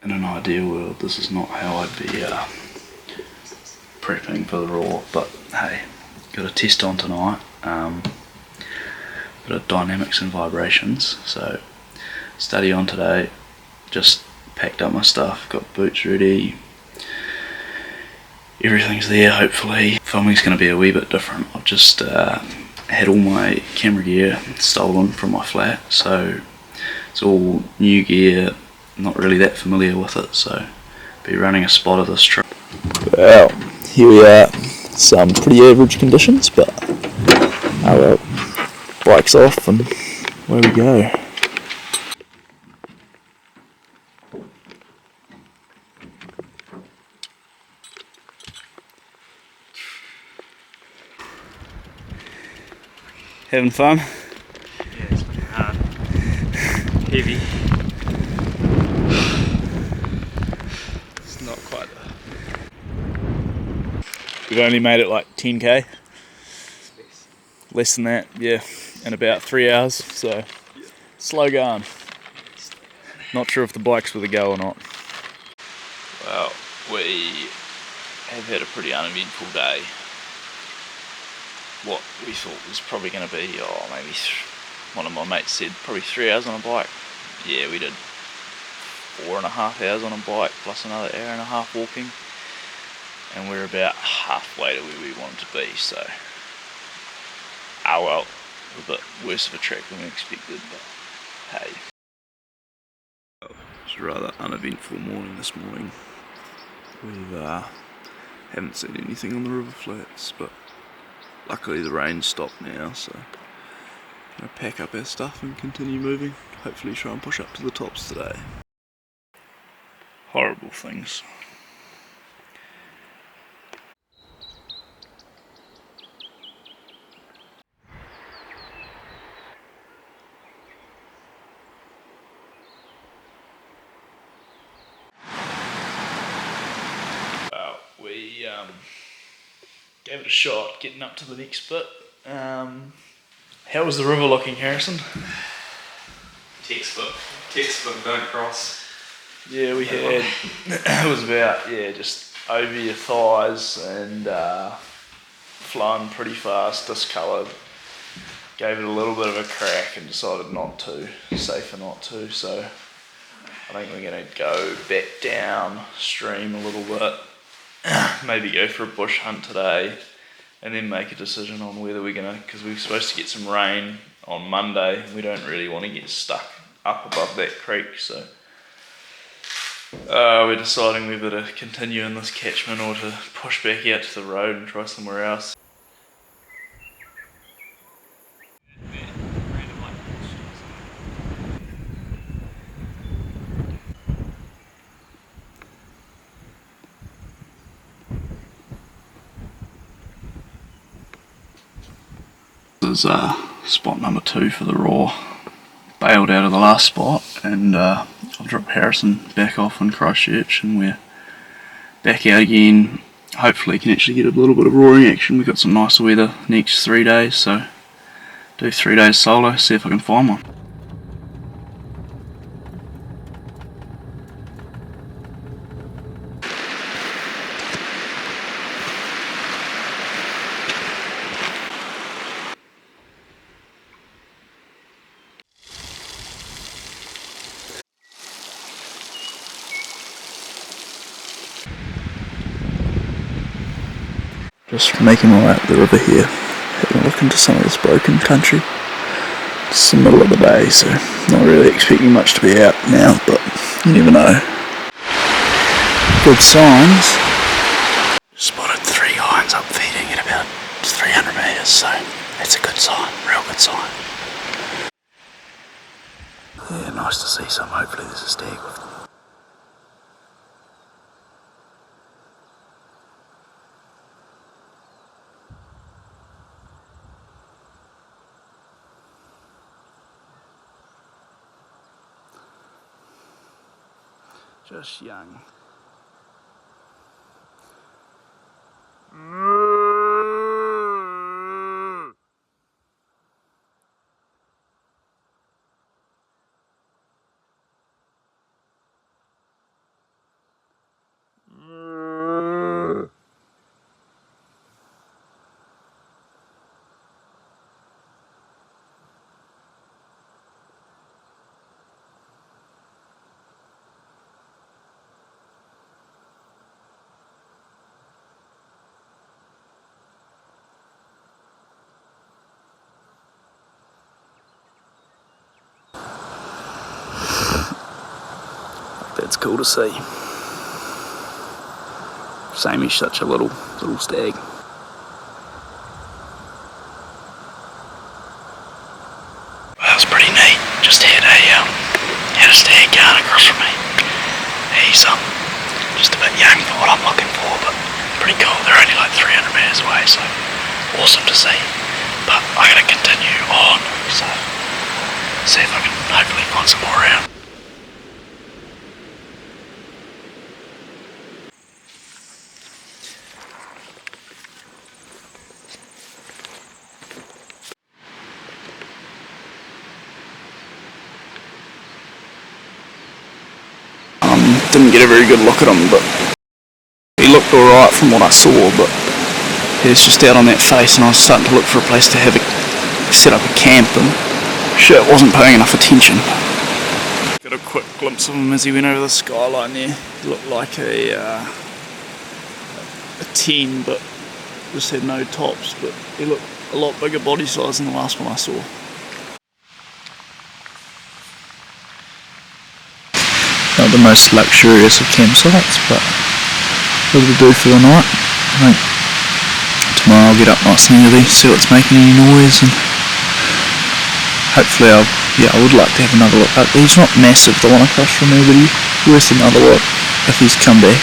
in an ideal world, this is not how I'd be prepping for the Raw, but hey, got a test on tonight, bit of dynamics and vibrations, so study on today, just packed up my stuff, got boots ready, everything's there hopefully. Filming's going to be a wee bit different. I've just had all my camera gear stolen from my flat, so it's all new gear, not really that familiar with it, so be running a spot of this trip. Well, here we are, some pretty average conditions, but oh well, bike's off and away we go. Having fun? Yeah, it's been hard. Heavy. It's not quite We've only made it like 10k. Less than that, yeah, in about 3 hours, so slow going. Not sure if the bikes were the go or not. Well, we have had a pretty uneventful day. What we thought was probably going to be, maybe one of my mates said probably 3 hours on a bike. Yeah, we did 4.5 hours on a bike plus another hour and a half walking, and we're about halfway to where we wanted to be, so well, a bit worse of a track than we expected, but hey. It's a rather uneventful morning this morning. We haven't seen anything on the river flats, but luckily the rain's stopped now, so I'm going to pack up our stuff and continue moving. Hopefully try and push up to the tops today. Horrible things. Well, we gave it a shot getting up to the next bit. How was the river looking, Harrison? textbook. Textbook, don't cross. Yeah, we had, it was about, just over your thighs and flowing pretty fast, discoloured. Gave it a little bit of a crack and decided not to, safer not to, so I think we're going to go back down stream a little bit, maybe go for a bush hunt today, and then make a decision on whether we're going to, because we're supposed to get some rain on Monday, we don't really want to get stuck up above that creek, so we're deciding we better continue in this catchment or to push back out to the road and try somewhere else. This is spot number 2 for the Raw. Bailed out of the last spot, and I'll drop Harrison back off in Christchurch, and we're back out again. Hopefully can actually get a little bit of roaring action. We've got some nice weather next 3 days, so do 3 days solo, see if I can find one. Just making my way up the river here, having a look into some of this broken country. It's the middle of the day, so not really expecting much to be out now, but you never know. Good signs. Spotted 3 hinds up feeding at about 300 metres, so that's a good sign, real good sign. Yeah, nice to see some. Hopefully there's a stag with them. Just young. it's cool to see. Samey's such a little stag. That was pretty neat. Just had a stag going across from me. He's just a bit young for what I'm looking for, but pretty cool. They're only like 300 metres away, so awesome to see. But I gotta continue on, so see if I can hopefully find some more around. Didn't get a very good look at him, but he looked alright from what I saw, but he was just out on that face and I was starting to look for a place to set up a camp, and shit, wasn't paying enough attention. Got a quick glimpse of him as he went over the skyline there. He looked like a 10, but just had no tops, but he looked a lot bigger body size than the last one I saw. Not the most luxurious of campsites, but it'll do for the night. I think tomorrow I'll get up nice and early, see what's making any noise, and hopefully I would like to have another look. He's not massive, the one across from me, but he's worth another look if he's come back.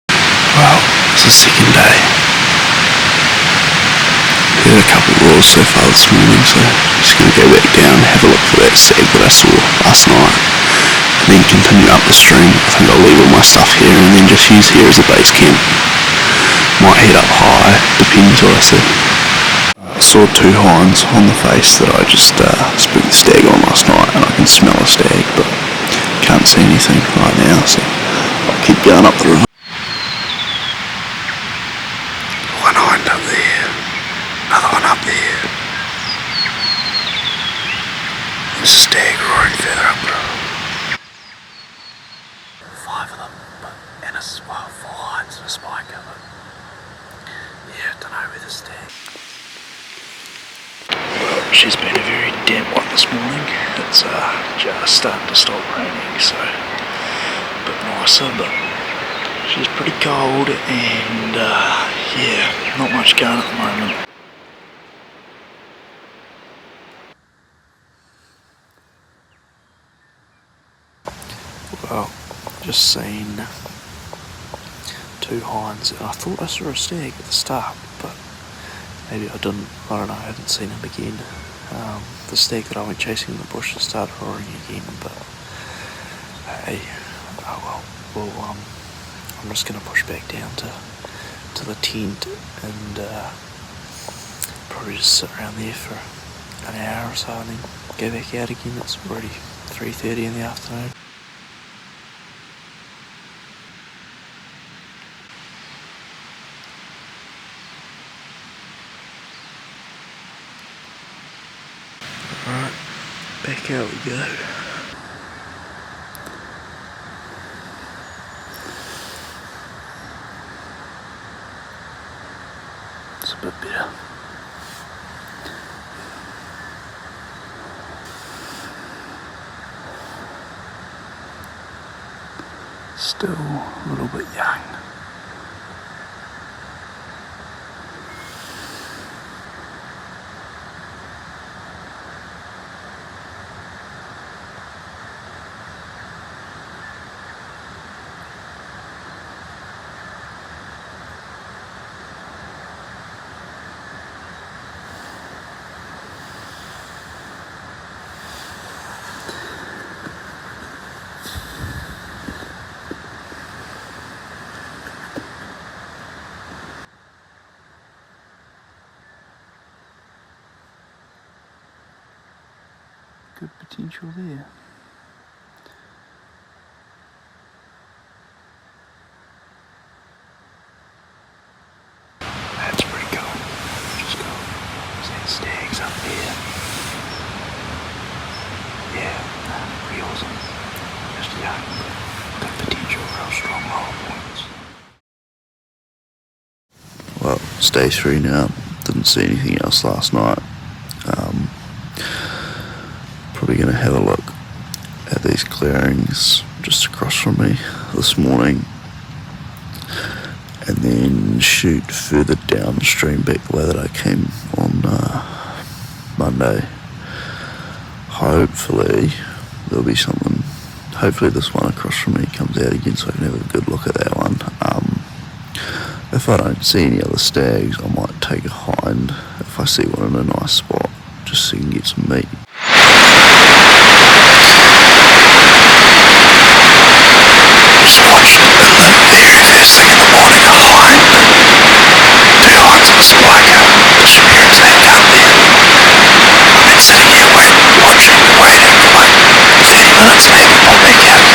Well, it's the second day. Heard a couple of roars so far this morning, so just going to go back down, have a look for that stag that I saw last night, and then continue up the stream. I think I'll leave all my stuff here and then just use here as a base camp. Might head up high, depends what I see. I saw 2 hinds on the face that I just spooked the stag on last night, and I can smell a stag, but can't see anything right now, so I'll keep going up the river. One hind up there. Another one up there. There's a stag roaring further up the road. 5 of them, and 4 hinds and a spiker, but yeah, don't know where the stag. Well, she's been a very damp one this morning. It's just starting to stop raining, so a bit nicer, but she's pretty cold, and yeah, not much going at the moment. Well, just seen 2 hinds, and I thought I saw a stag at the start, but maybe I didn't. I don't know, I haven't seen him again. The stag that I went chasing in the bush started roaring again, but hey, oh well, I'm just going to push back down to the tent and probably just sit around there for an hour or so and then go back out again. It's already 3:30 in the afternoon. Alright, back out we go. It's a bit better. Still a little bit young. Good potential there. That's pretty cool. Just got some stags up there. Yeah, pretty awesome. Just young, but good potential, real strong roll points. Well, it's day 3 now. Didn't see anything else last night. Probably going to have a look at these clearings just across from me this morning, and then shoot further downstream back the way that I came on Monday. Hopefully there'll be something. Hopefully this one across from me comes out again so I can have a good look at that one. If I don't see any other stags, I might take a hind if I see one in a nice spot, just so you can get some meat. Just watched in the very first thing in the morning a hind. Two hinds in a spiker disappear into that gun there. I've been sitting here waiting for like 30 minutes and they haven't popped back out.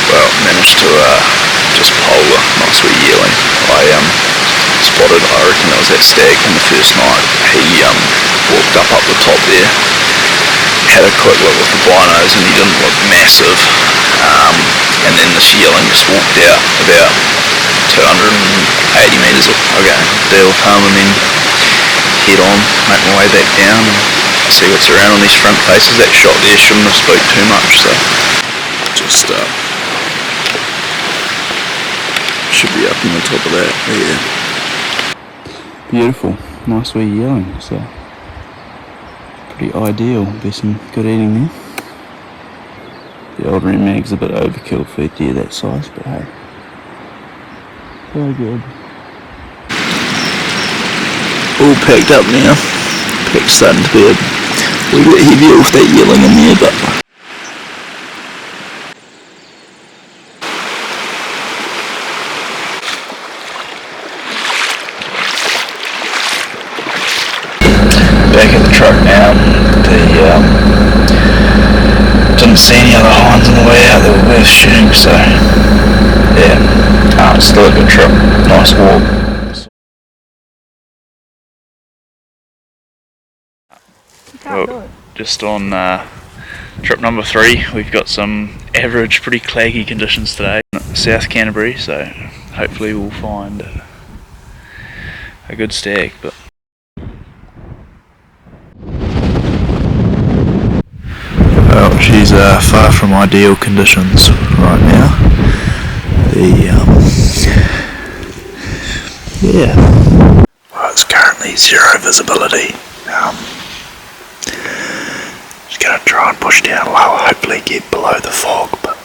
Well, managed to just pole a nice wee yearling. I spotted, I reckon it was that stag from the first night. He walked up the top there, had a quick look with the binos and he didn't look massive. And then this yearling just walked out about 280 metres. I'll go deal with him and then head on, make my way back down and see what's around on these front faces. That shot there shouldn't have spooked too much, so just should be up in the top of that, yeah. Beautiful, nice wee yearling, so pretty ideal, be some good eating there. The old red mag's a bit overkill for a deer that size, but hey, very good. All packed up now, pack's starting to be a little bit heavier with that yearling in there, but back at the truck now. Didn't see any other hinds on the way out that were worth shooting, so yeah, still a good trip, nice walk. Well, just on trip number 3, we've got some average, pretty claggy conditions today in South Canterbury, so hopefully we'll find a good stag. But well, she's far from ideal conditions right now. Well, it's currently 0 visibility. Just gonna try and push down lower, hopefully get below the fog, but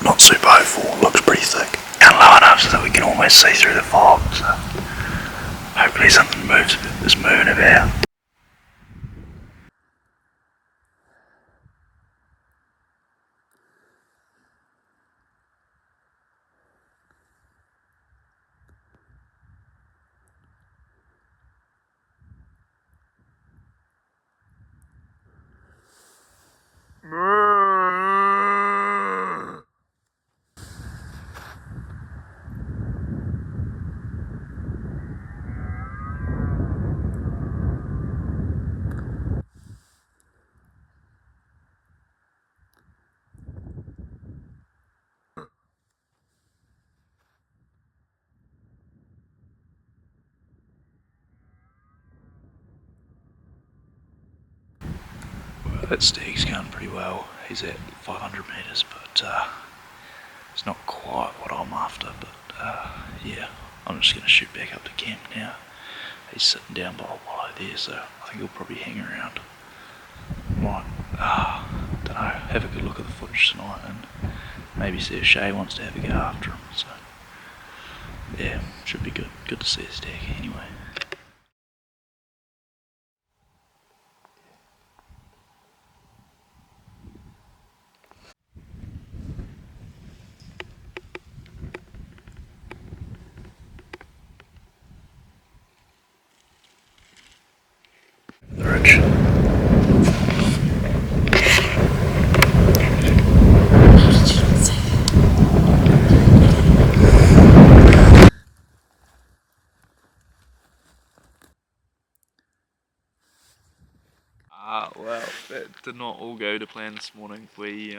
not super hopeful. Looks pretty thick. Down low enough so that we can almost see through the fog. So hopefully something is moving about. That stag's going pretty well. He's at 500 metres, but it's not quite what I'm after. But yeah, I'm just going to shoot back up to camp now. He's sitting down by a wallow there, so I think he'll probably hang around. Might, don't know, have a good look at the footage tonight and maybe see if Shay wants to have a go after him. So yeah, should be good. Good to see a stag anyway. The ridge. Well, that did not all go to plan this morning. We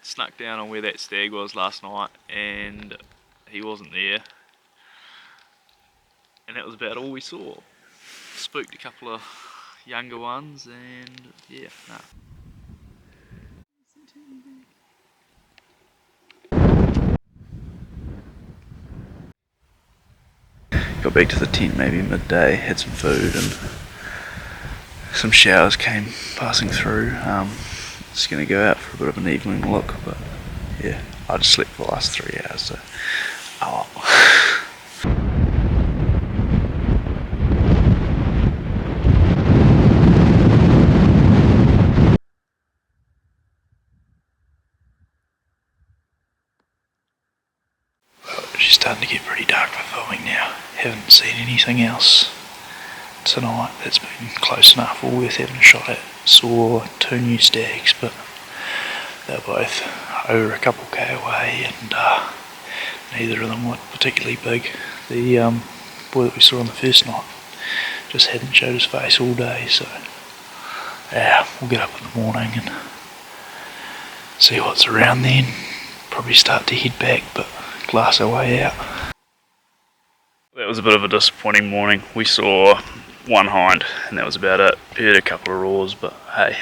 snuck down on where that stag was last night and he wasn't there. And that was about all we saw. Spooked a couple of younger ones and yeah, nah. Got back to the tent maybe midday, had some food and some showers came passing through. Just going to go out for a bit of an evening look, but yeah, I just slept for the last 3 hours, so oh well. She's starting to get pretty dark for filming now. Haven't seen anything else tonight that's been close enough or worth having a shot at. Saw 2 new stags, but they're both over a couple K away and neither of them looked particularly big. The boy that we saw on the first night just hadn't showed his face all day, so yeah, we'll get up in the morning and see what's around then. Probably start to head back, but glass our way out. That was a bit of a disappointing morning. We saw 1 hind and that was about it. Heard a couple of roars, but hey,